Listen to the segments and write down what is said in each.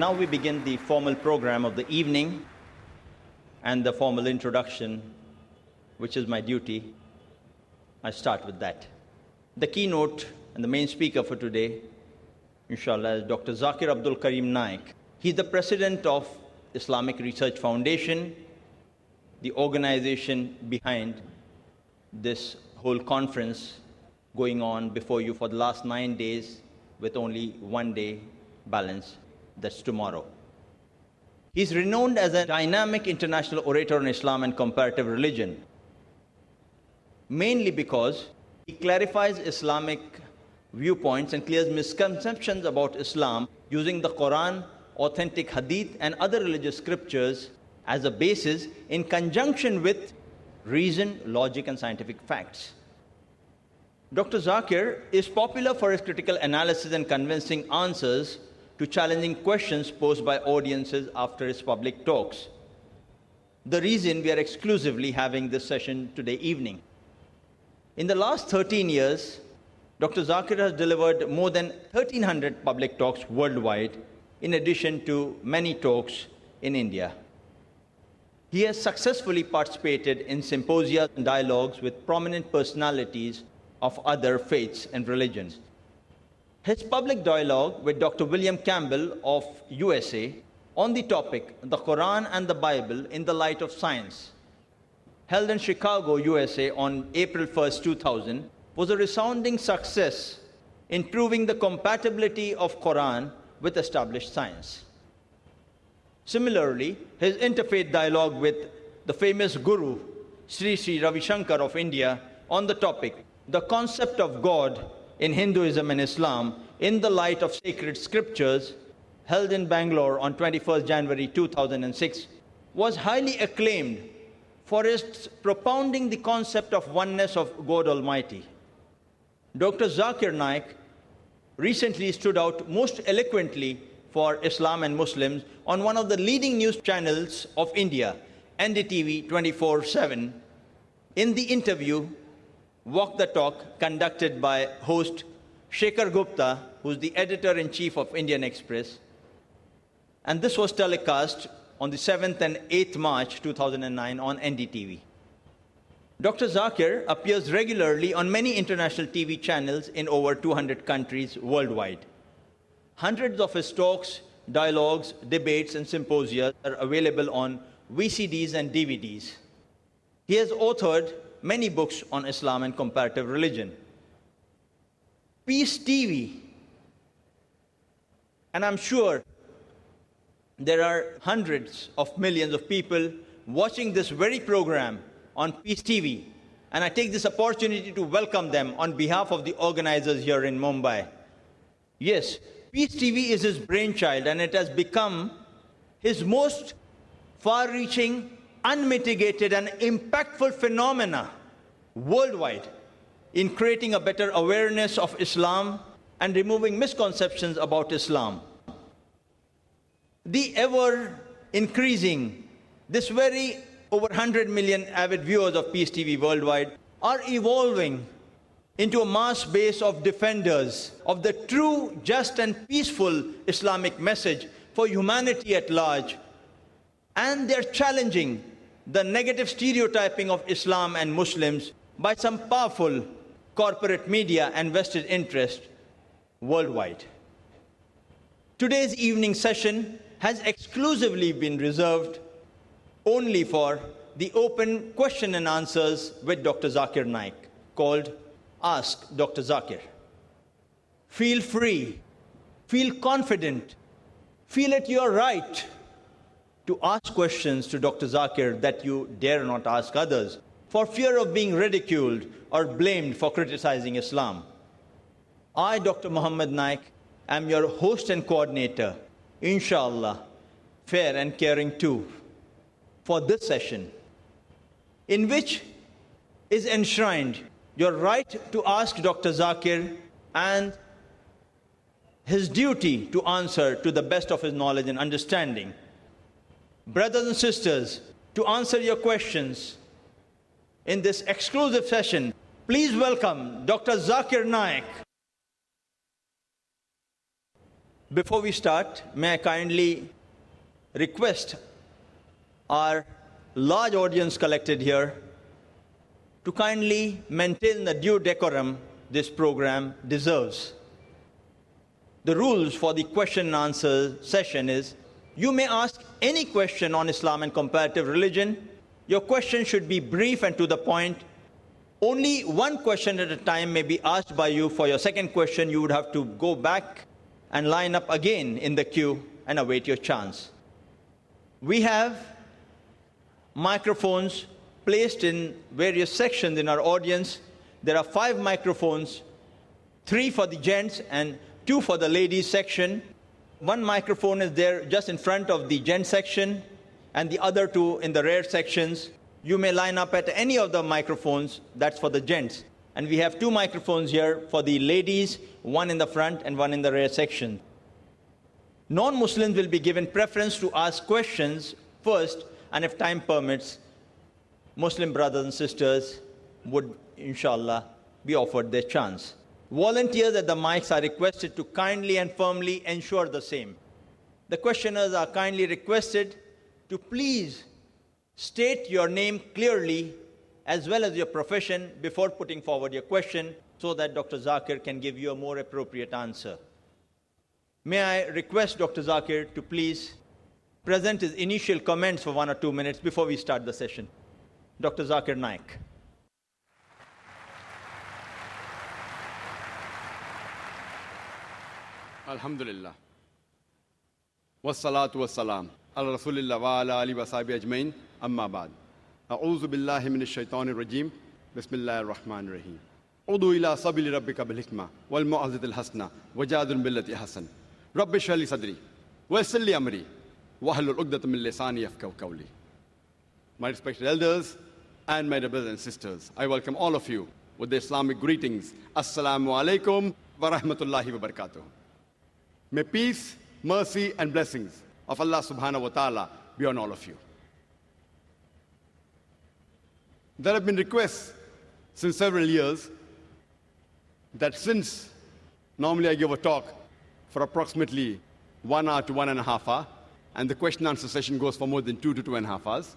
Now we begin the formal program of the evening and the formal introduction, which is my duty. I start with that. The keynote and the main speaker for today, inshallah, is Dr. Zakir Abdul Karim Naik. He's the president of Islamic Research Foundation, the organization behind this whole conference going on before you for the last 9 days with only 1 day balance. That's tomorrow. He's renowned as a dynamic international orator on Islam and comparative religion, mainly because he clarifies Islamic viewpoints and clears misconceptions about Islam using the Quran, authentic hadith, and other religious scriptures as a basis in conjunction with reason, logic, and scientific facts. Dr. Zakir is popular for his critical analysis and convincing answers to challenging questions posed by audiences after his public talks. The reason we are exclusively having this session today evening. In the last 13 years, Dr. Zakir has delivered more than 1,300 public talks worldwide, in addition to many talks in India. He has successfully participated in symposia and dialogues with prominent personalities of other faiths and religions. His public dialogue with Dr. William Campbell of USA on the topic, The Quran and the Bible in the Light of Science, held in Chicago, USA on April 1st, 2000, was a resounding success in proving the compatibility of Quran with established science. Similarly, his interfaith dialogue with the famous guru, Sri Sri Ravi Shankar of India, on the topic, The Concept of God in Hinduism and Islam in the Light of Sacred Scriptures, held in Bangalore on 21st January 2006, was highly acclaimed for its propounding the concept of oneness of God Almighty. Dr. Zakir Naik recently stood out most eloquently for Islam and Muslims on one of the leading news channels of India, NDTV 24/7, in the interview Walk the Talk, conducted by host Shekhar Gupta, who's the editor-in-chief of Indian Express. And this was telecast on the 7th and 8th March 2009 on NDTV. Dr. Zakir appears regularly on many international TV channels in over 200 countries worldwide. Hundreds of his talks, dialogues, debates, and symposia are available on VCDs and DVDs. He has authored many books on Islam and comparative religion. Peace TV, and I'm sure there are hundreds of millions of people watching this very program on Peace TV, and I take this opportunity to welcome them on behalf of the organizers here in Mumbai. Yes, Peace TV is his brainchild, and it has become his most far-reaching, unmitigated, and impactful phenomena worldwide in creating a better awareness of Islam and removing misconceptions about Islam. The ever-increasing, this very over 100 million avid viewers of Peace TV worldwide are evolving into a mass base of defenders of the true, just, and peaceful Islamic message for humanity at large. And they're challenging the negative stereotyping of Islam and Muslims by some powerful corporate media and vested interest worldwide. Today's evening session has exclusively been reserved only for the open question and answers with Dr. Zakir Naik, called Ask Dr. Zakir. Feel free, feel confident, feel it your right to ask questions to Dr. Zakir that you dare not ask others, for fear of being ridiculed or blamed for criticizing Islam. I, Dr. Muhammad Naik, am your host and coordinator, inshallah, fair and caring too, for this session, in which is enshrined your right to ask Dr. Zakir and his duty to answer to the best of his knowledge and understanding. Brothers and sisters, to answer your questions in this exclusive session, please welcome Dr. Zakir Naik. Before we start, may I kindly request our large audience collected here to kindly maintain the due decorum this program deserves. The rules for the question and answer session is, you may ask any question on Islam and comparative religion. Your question should be brief and to the point. Only one question at a time may be asked by you. For your second question, you would have to go back and line up again in the queue and await your chance. We have microphones placed in various sections in our audience. There are 5 microphones, 3 for the gents and 2 for the ladies section. One microphone is there just in front of the gent section and the other 2 in the rear sections. You may line up at any of the microphones, that's for the gents. And we have 2 microphones here for the ladies, 1 in the front and 1 in the rear section. Non-Muslims will be given preference to ask questions first, and if time permits, Muslim brothers and sisters would, inshallah, be offered their chance. Volunteers at the mics are requested to kindly and firmly ensure the same. The questioners are kindly requested to please state your name clearly as well as your profession before putting forward your question so that Dr. Zakir can give you a more appropriate answer. May I request Dr. Zakir to please present his initial comments for 1 or 2 minutes before we start the session. Dr. Zakir Naik. Alhamdulillah. Wassalatu wassalam. Ala Rasulillah wa ala alihi wa sahbihi ajmain. Amma ba'd. A'udhu billahi minash shaitanir rajim. Bismillahir rahmanir rahim. Udu ila sabili rabbika bil hikmah wal mu'azitil hasana wajadil billati hasan. Rabbi shrah li sadri wa yassir li amri wahlul 'uqdatam min lisani yafqahu qawli. My respected elders and my brothers and sisters, I welcome all of you with the Islamic greetings. Assalamu alaikum wa rahmatullahi wa barakatuh. May peace, mercy and blessings of Allah subhanahu wa ta'ala be on all of you. There have been requests since several years that since normally I give a talk for approximately 1 hour to 1.5 hours, and the question and answer session goes for more than 2 to 2.5 hours,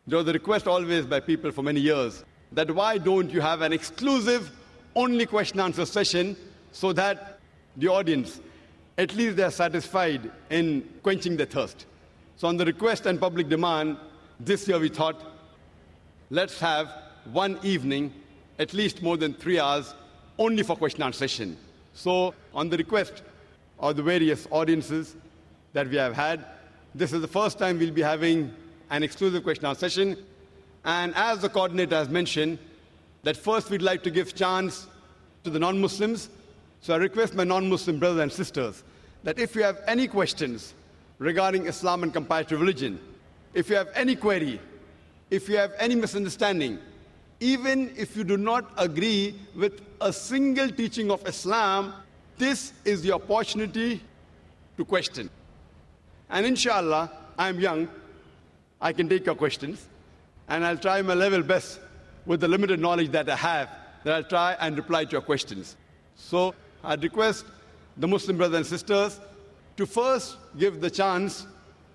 there was a request always by people for many years that why don't you have an exclusive only question and answer session so that the audience, at least they are satisfied in quenching their thirst. So on the request and public demand, this year we thought, let's have one evening, at least more than 3 hours, only for question and answer session. So on the request of the various audiences that we have had, this is the first time we'll be having an exclusive question and answer session. And as the coordinator has mentioned, that first we'd like to give chance to the non-Muslims. So I request my non-Muslim brothers and sisters that if you have any questions regarding Islam and comparative religion, if you have any query, if you have any misunderstanding, even if you do not agree with a single teaching of Islam, this is the opportunity to question. And inshallah, I'm young, I can take your questions, and I'll try my level best with the limited knowledge that I have, that I'll try and reply to your questions. So I'd request the Muslim brothers and sisters to first give the chance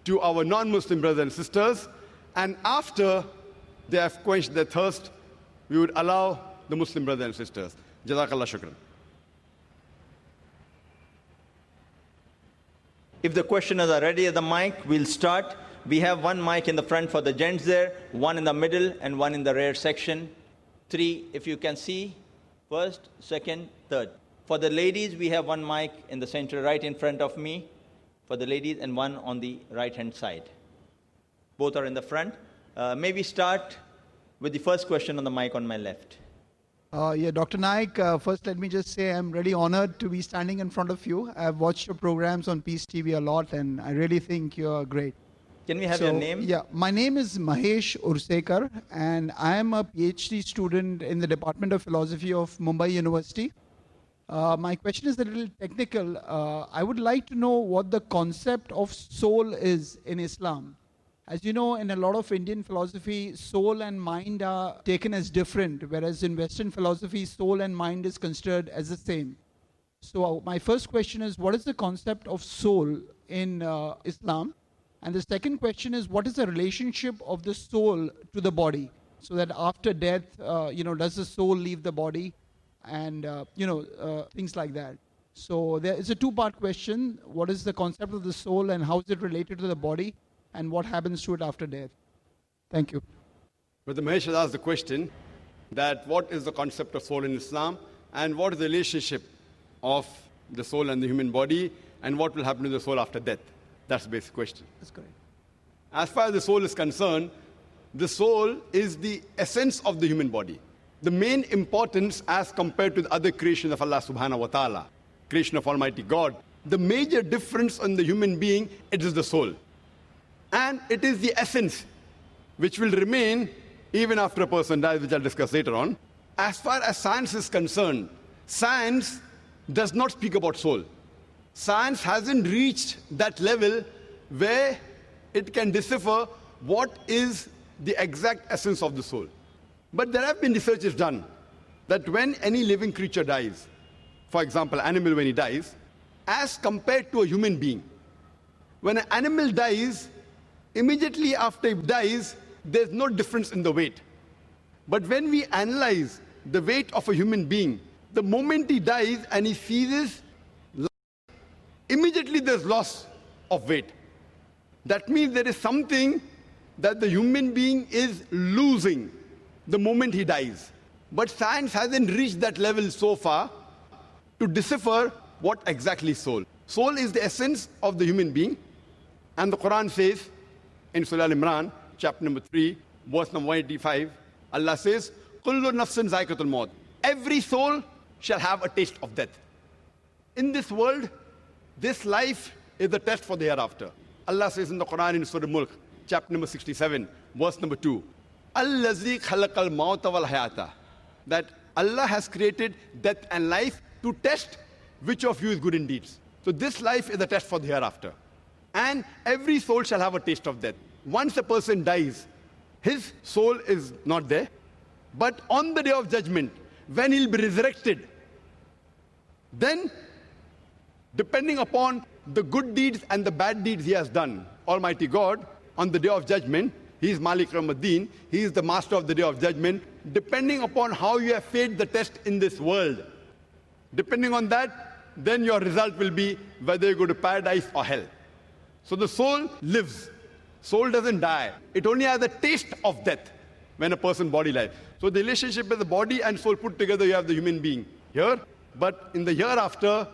to our non-Muslim brothers and sisters, and after they have quenched their thirst, we would allow the Muslim brothers and sisters. Jazakallah shukran. If the questioners are ready at the mic, we'll start. We have 1 mic in the front for the gents there, 1 in the middle, and 1 in the rear section. 3, if you can see, first, second, third. For the ladies, we have 1 mic in the center right in front of me for the ladies and 1 on the right-hand side. Both are in the front. May we start with the first question on the mic on my left. Dr. Naik, first let me just say I'm really honored to be standing in front of you. I've watched your programs on Peace TV a lot, and I really think you're great. Can we have your name? Yeah, my name is Mahesh Ursekar, and I am a PhD student in the Department of Philosophy of Mumbai University. My question is a little technical. I would like to know what the concept of soul is in Islam. As you know, in a lot of Indian philosophy, soul and mind are taken as different, whereas in Western philosophy, soul and mind is considered as the same. So my first question is, what is the concept of soul in Islam? And the second question is, what is the relationship of the soul to the body? So that after death, does the soul leave the body? And, things like that. So there is a two-part question. What is the concept of the soul and how is it related to the body? And what happens to it after death? Thank you. Brother Mahesh has asked the question that what is the concept of soul in Islam and what is the relationship of the soul and the human body and what will happen to the soul after death? That's the basic question. That's correct. As far as the soul is concerned, the soul is the essence of the human body. The main importance as compared to the other creation of Allah subhanahu wa ta'ala, creation of Almighty God, the major difference in the human being, it is the soul. And it is the essence which will remain even after a person dies, which I'll discuss later on. As far as science is concerned, science does not speak about soul. Science hasn't reached that level where it can decipher what is the exact essence of the soul. But there have been researches done that when any living creature dies, for example, animal when he dies, as compared to a human being, when an animal dies, immediately after he dies, there's no difference in the weight. But when we analyze the weight of a human being, the moment he dies and he ceases, immediately there's loss of weight. That means there is something that the human being is losing the moment he dies. But science hasn't reached that level so far to decipher what exactly is soul. Soul is the essence of the human being. And the Quran says in Surah Al-Imran, chapter number 3, verse number 185, Allah says, Kullu nafsin zaikatul maut. Every soul shall have a taste of death. In this world, this life is the test for the hereafter. Allah says in the Quran in Surah Mulk, chapter number 67, verse number 2, Allazi khalaqal mauta wal hayata. That Allah has created death and life to test which of you is good in deeds. So this life is the test for the hereafter. And every soul shall have a taste of death. Once a person dies, his soul is not there. But on the day of judgment, when he'll be resurrected, then depending upon the good deeds and the bad deeds he has done, Almighty God, on the day of judgment, He is Malik Ramaddin, He is the master of the day of judgment, depending upon how you have failed the test in this world. Depending on that, then your result will be whether you go to paradise or hell. So the soul lives. Soul doesn't die. It only has a taste of death when a person's body lies. So the relationship with the body and soul put together, you have the human being here. But in the hereafter,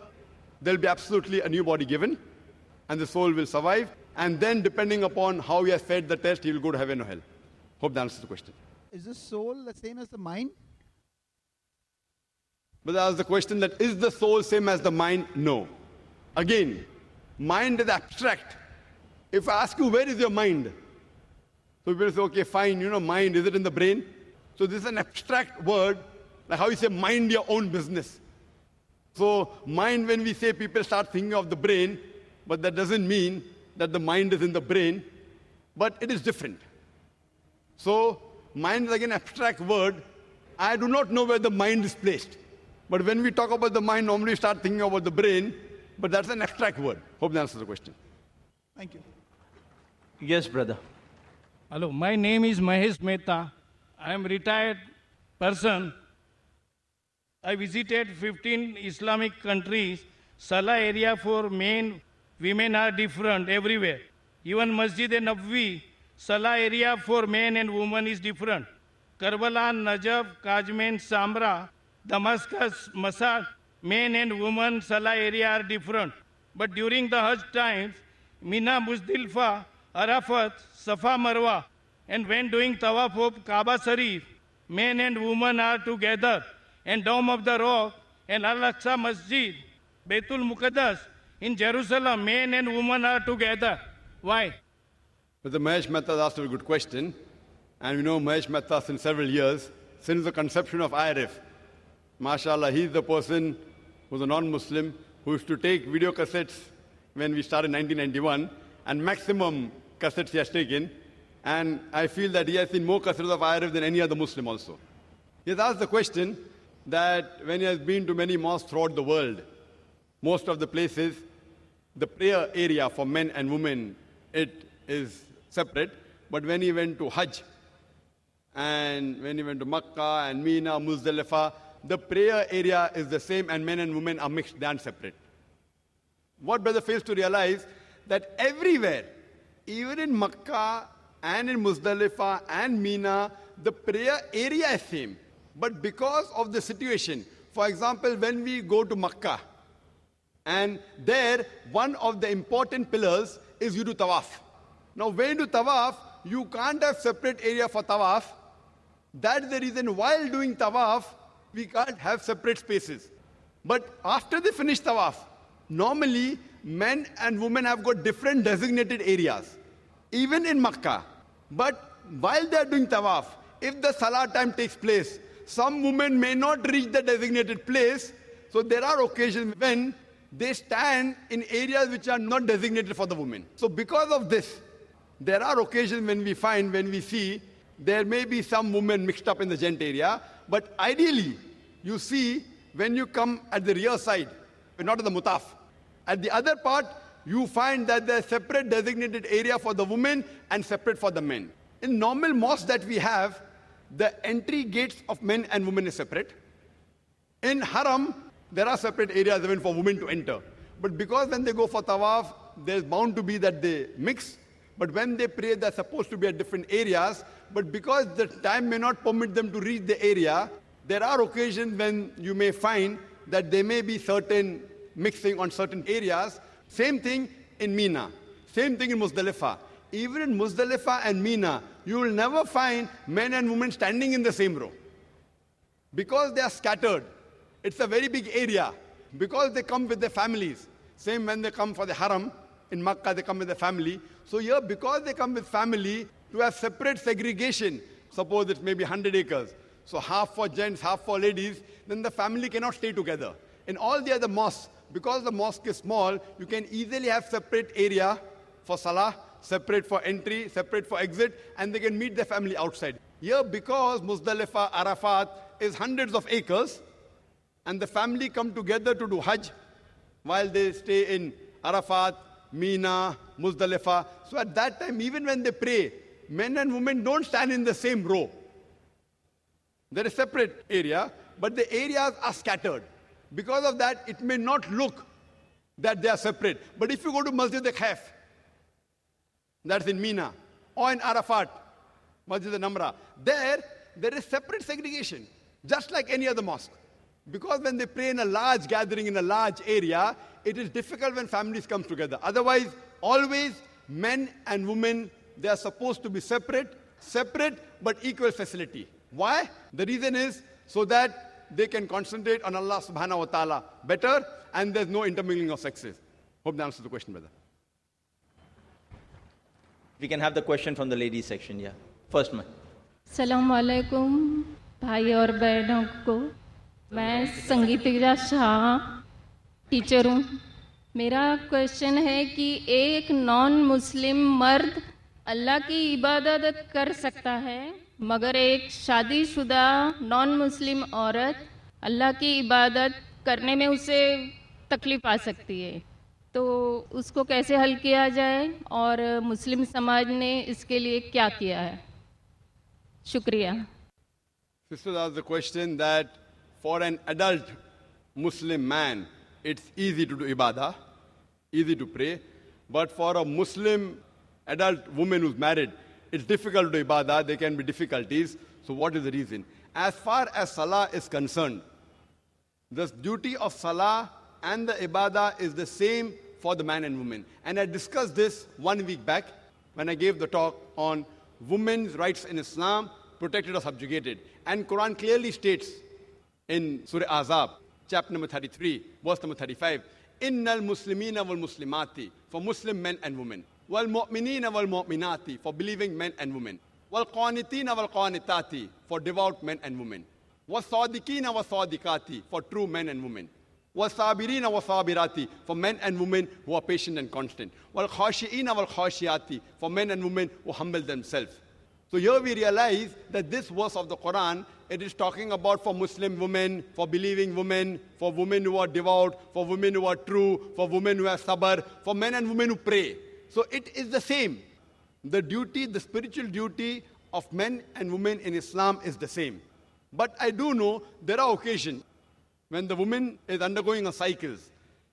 there'll be absolutely a new body given, and the soul will survive. And then, depending upon how he has fed the test, he will go to heaven or hell. Hope that answers the question. Is the soul the same as the mind? But that was the question that, is the soul same as the mind? No. Again, mind is abstract. If I ask you, where is your mind? So people say, okay, fine, mind, is it in the brain? So this is an abstract word, like how you say, mind your own business. So mind, when we say, people start thinking of the brain, but that doesn't mean that the mind is in the brain, but it is different. So mind is again an abstract word. I do not know where the mind is placed. But when we talk about the mind, normally we start thinking about the brain, but that's an abstract word. Hope that answers the question. Thank you. Yes, brother. Hello, my name is Mahesh Mehta. I am retired person. I visited 15 Islamic countries. Salah area for men, women are different everywhere. Even Masjid-e-Nabwi, Salah area for men and women is different. Karbala, Najaf, Kajmen, Samra, Damascus, Masad, men and women Salah area are different. But during the Hajj times, Mina, Muzdalifah, Arafat, Safa, Marwa, and when doing Tawaf of Kaaba Sharif, men and women are together. And Dome of the Rock and Al-Aqsa Masjid, Baitul Muqaddas, in Jerusalem, men and women are together. Why? But the Mahesh Mehta asked a good question. And we know Mahesh Mehta since several years, since the conception of IRF. MashaAllah, he's the person who's a non-Muslim who used to take video cassettes when we started in 1991, and maximum cassettes he has taken. And I feel that he has seen more cassettes of IRF than any other Muslim also. He has asked the question that when he has been to many mosques throughout the world, most of the places, the prayer area for men and women, it is separate. But when he went to Hajj, and when he went to Makkah and Mina, Muzdalifah, the prayer area is the same and men and women are mixed, they aren't separate. What brother fails to realize, that everywhere, even in Makkah and in Muzdalifah and Mina, the prayer area is same. But because of the situation, for example, when we go to Makkah, and there, one of the important pillars is you do tawaf. Now, when you do tawaf, you can't have separate area for tawaf. That's the reason while doing tawaf, we can't have separate spaces. But after they finish tawaf, normally men and women have got different designated areas, even in Makkah. But while they are doing tawaf, if the salah time takes place, some women may not reach the designated place. So there are occasions when they stand in areas which are not designated for the women. So because of this, there are occasions when we see, there may be some women mixed up in the gent area, but ideally, you see, when you come at the rear side, not at the mutaf, at the other part, you find that there's separate designated area for the women and separate for the men. In normal mosques that we have, the entry gates of men and women is separate. In Haram, there are separate areas even for women to enter. But because when they go for tawaf, there's bound to be that they mix. But when they pray, they're supposed to be at different areas. But because the time may not permit them to reach the area, there are occasions when you may find that there may be certain mixing on certain areas. Same thing in Mina. Same thing in Muzdalifah. Even in Muzdalifah and Mina, you will never find men and women standing in the same row. Because they are scattered. It's a very big area. Because they come with their families. Same when they come for the Haram. In Makkah, they come with their family. So here, because they come with family, to have separate segregation, suppose it may be 100 acres. So half for gents, half for ladies, then the family cannot stay together. In all the other mosques, because the mosque is small, you can easily have separate area for salah, separate for entry, separate for exit, and they can meet their family outside. Here, because Muzdalifah, Arafat is hundreds of acres, and the family come together to do Hajj, while they stay in Arafat, Mina, Muzdalifah. So at that time, even when they pray, men and women don't stand in the same row. There is a separate area, but the areas are scattered. Because of that, it may not look that they are separate. But if you go to Masjid al-Khaif, that's in Mina, or in Arafat, Masjid al-Namra, there is separate segregation, just like any other mosque. Because when they pray in a large gathering, in a large area, it is difficult when families come together. Otherwise, always men and women, they are supposed to be separate, but equal facility. Why? The reason is so that they can concentrate on Allah subhanahu wa ta'ala better, and there's no intermingling of sexes. Hope that answers the question, brother. We can have the question from the ladies section, yeah. First man. अस्सलाम वालेकुम भाई और बहनों को। मैं संगीतिका Shah teacher हूँ। मेरा question है कि एक नॉन मुस्लिम मर्द अल्लाह की इबादत कर सकता है, मगर एक शादीशुदा नॉन मुस्लिम औरत अल्लाह की इबादत करने में उसे तकलीफ़ आ सकती है, तो उसको कैसे हल किया जाए और मुस्लिम समाज ने इसके लिए क्या किया है? शुक्रिया। Sister asked the question that for an adult Muslim man, it's easy to do ibadah, easy to pray, but for a Muslim adult woman who's married, it's difficult to do ibadah, there can be difficulties. So what is the reason? As far as salah is concerned, the duty of salah and the ibadah is the same for the man and woman. And I discussed this 1 week back when I gave the talk on women's rights in Islam, protected or subjugated. And Quran clearly states in Surah Ahzab, chapter number 33, verse number 35, Innal Muslimina wal Muslimati, for Muslim men and women. Wal Mu'minina wal Mu'minati, for believing men and women. Wal Qanitina wal Qanitati, for devout men and women. Wal Sadiqina wal Sadiqati, for true men and women. Wal Sabirina wal Sabirati, for men and women who are patient and constant. Wal Khashiina wal Khashiati, for men and women who humble themselves. So here we realize that this verse of the Quran, it is talking about for Muslim women, for believing women, for women who are devout, for women who are true, for women who have sabr, for men and women who pray. So it is the same. The duty, the spiritual duty of men and women in Islam is the same. But I do know there are occasions when the woman is undergoing a cycles,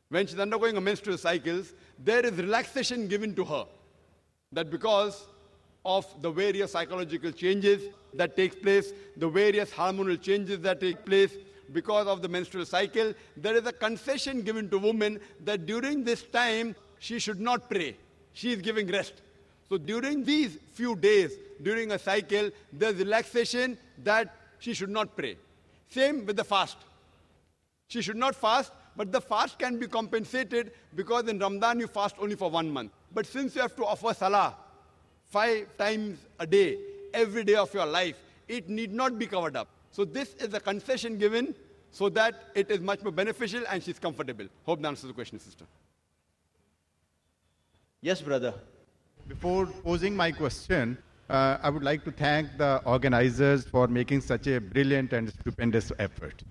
when she's undergoing a menstrual cycles, there is relaxation given to her. That because of the various psychological changes that take place, the various hormonal changes that take place because of the menstrual cycle, there is a concession given to women that during this time she should not pray. She is giving rest. So during these few days, during a cycle, there's relaxation that she should not pray. Same with the fast. She should not fast, but the fast can be compensated because in Ramadan you fast only for 1 month. But since you have to offer salah 5 times a day, every day of your life, it need not be covered up. So this is a concession given so that it is much more beneficial and she's comfortable. Hope that answers the question, sister. Yes, brother. Before posing my question, I would like to thank the organizers for making such a brilliant and stupendous effort.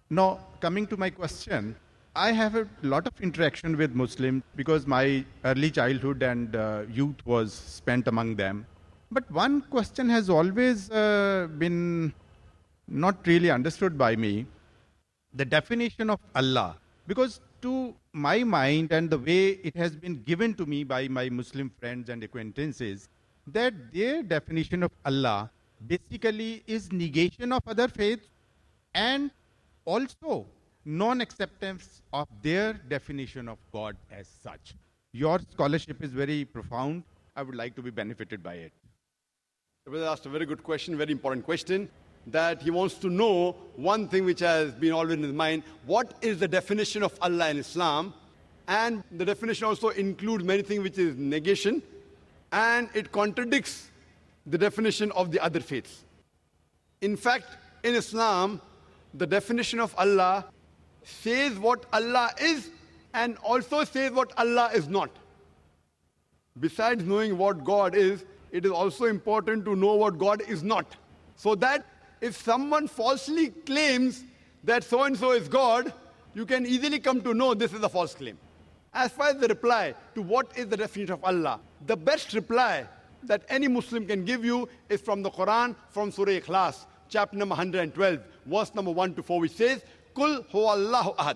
Now, coming to my question, I have a lot of interaction with Muslims because my early childhood and youth was spent among them. But one question has always been not really understood by me, the definition of Allah. Because to my mind and the way it has been given to me by my Muslim friends and acquaintances, that their definition of Allah basically is negation of other faiths and also non-acceptance of their definition of God as such. Your scholarship is very profound. I would like to be benefited by it. The brother asked a very good question, very important question, that he wants to know one thing which has been always in his mind. What is the definition of Allah in Islam? And the definition also includes many things which is negation, and it contradicts the definition of the other faiths. In fact, in Islam, the definition of Allah says what Allah is and also says what Allah is not. Besides knowing what God is, it is also important to know what God is not. So that if someone falsely claims that so-and-so is God, you can easily come to know this is a false claim. As far as the reply to what is the definition of Allah, the best reply that any Muslim can give you is from the Quran, from Surah Ikhlas, chapter number 112, verse number 1 to 4, which says, Kul huwallahu ahad.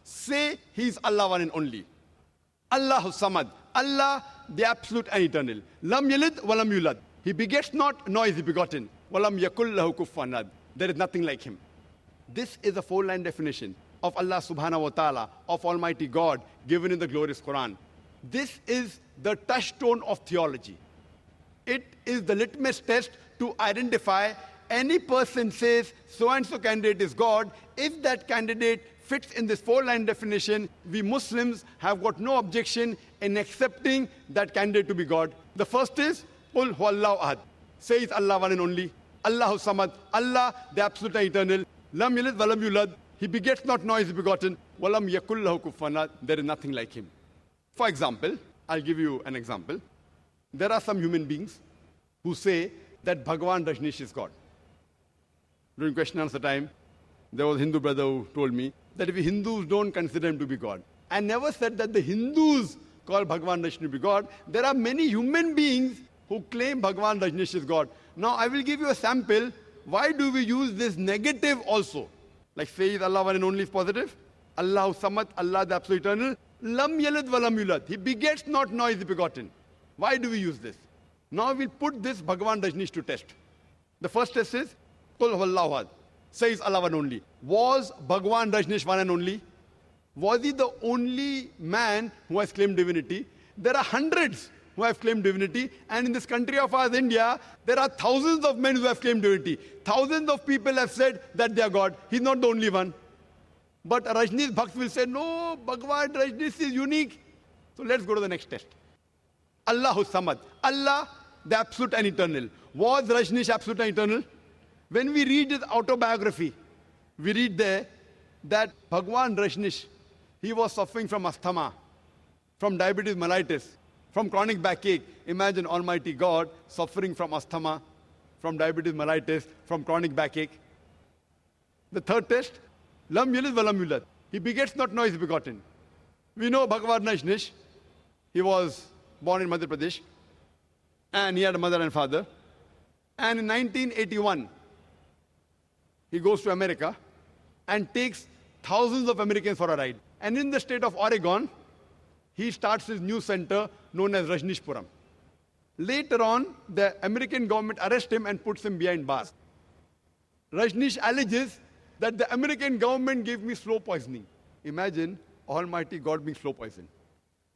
Say he is Allah one and only. Allahu samad. Allah, the absolute and eternal. Lam yalid walam yulad. He begets not, nor is he begotten. Walam yakul lahu kufuwan ahad. There is nothing like him. This is a 4-line definition of Allah subhanahu wa ta'ala, of Almighty God, given in the glorious Quran. This is the touchstone of theology. It is the litmus test to identify any person says so-and-so candidate is God. If that candidate fits in this 4-line definition, we Muslims have got no objection in accepting that candidate to be God. The first is, Qul huwallahu ahad. Say it's Allah one and only. Allahu samad. Allah, the absolute and eternal. Lam yalid walam yulad. He begets not, nor is he begotten. Walam yakul lahu kufuwan ahad. There is nothing like him. For example, I'll give you an example. There are some human beings who say that Bhagwan Rajneesh is God. During question and answer time, there was a Hindu brother who told me that if Hindus don't consider him to be God, I never said that the Hindus call Bhagwan Rajneesh to be God. There are many human beings who claim Bhagwan Rajneesh is God. Now I will give you a sample. Why do we use this negative also? Like say is Allah one and only is positive. Allahu samad, Allah the absolute eternal. Lam yalid walam yulad. He begets not, nor is he begotten. Why do we use this? Now we'll put this Bhagwan Rajneesh to test. The first test is, Qul huwallahu ahad. Says Allah one only. Was Bhagwan Rajneesh one and only? Was he the only man who has claimed divinity? There are hundreds who have claimed divinity, and in this country of ours, India, there are thousands of men who have claimed divinity. Thousands of people have said that they are God. He's not the only one. But Rajneesh Bhakt will say, no, Bhagwan Rajneesh is unique. So let's go to the next test. Allahu Samad. Allah, the absolute and eternal. Was Rajneesh absolute and eternal? When we read his autobiography, we read there that Bhagwan Rajneesh, he was suffering from asthma, from diabetes mellitus, from chronic backache. Imagine Almighty God suffering from asthma, from diabetes mellitus, from chronic backache. The third test, lam yalid wa lam yulad. He begets not, nor is begotten. We know Bhagwan Rajneesh. He was born in Madhya Pradesh, and he had a mother and father. And in 1981, he goes to America and takes thousands of Americans for a ride. And in the state of Oregon, he starts his new center known as Rajneeshpuram. Later on, the American government arrests him and puts him behind bars. Rajneesh alleges that the American government gave me slow poisoning. Imagine Almighty God being slow poisoned.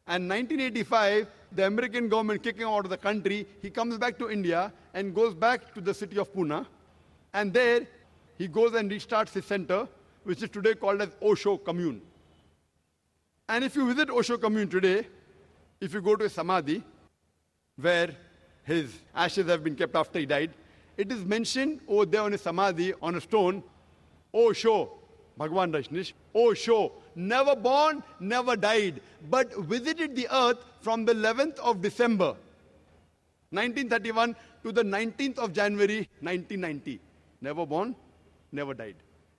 And 1985, the American government kicking him out of the country, he comes back to India and goes back to the city of Pune. And there, he goes and restarts his center, which is today called as Osho Commune. And if you visit Osho Commune today, if you go to a samadhi, where his ashes have been kept after he died, it is mentioned over there on a samadhi, on a stone, Osho, Bhagwan Rajneesh, Osho, never born, never died, but visited the earth from the 11th of December, 1931 to the 19th of January, 1990. Never born, never died,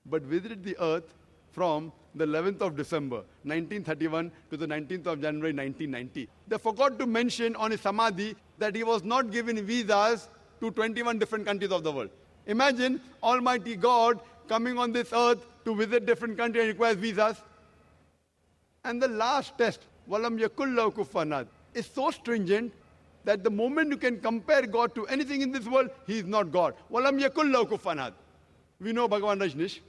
but visited the earth from the 11th of December, 1931 to the 19th of January, 1990. They forgot to mention on his samadhi that he was not given visas to 21 different countries of the world. Imagine Almighty God coming on this earth to visit different countries and requires visas. And the last test, Walam Yakullahu Kufanad, is so stringent that the moment you can compare God to anything in this world, he is not God. Walam Yakullahu Kufanad. We know Bhagwan Rajneesh.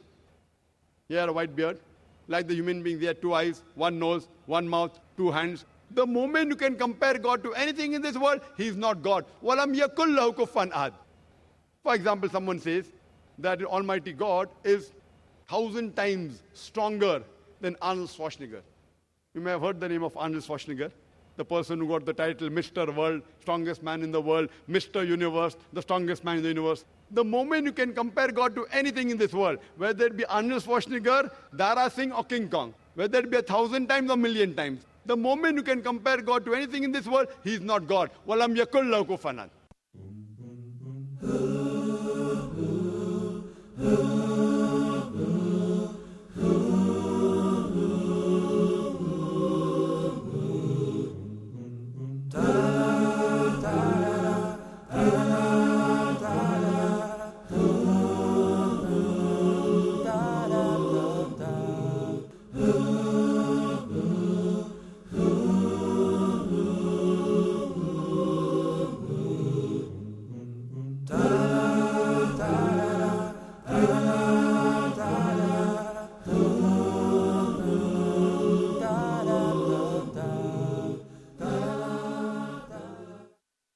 He had a white beard. Like the human being, he had 2 eyes, 1 nose, 1 mouth, 2 hands. The moment you can compare God to anything in this world, he is not God. Walam Yakullahu Kufanad. For example, someone says that Almighty God is 1,000 times stronger than Arnold Schwarzenegger. You may have heard the name of Arnold Schwarzenegger, the person who got the title Mr. World, strongest man in the world, Mr. Universe, the strongest man in the universe. The moment you can compare God to anything in this world, whether it be Arnold Schwarzenegger, Dara Singh or King Kong, whether it be 1,000 times or 1,000,000 times, the moment you can compare God to anything in this world, he is not God. Walam Yakullahu Kufanad.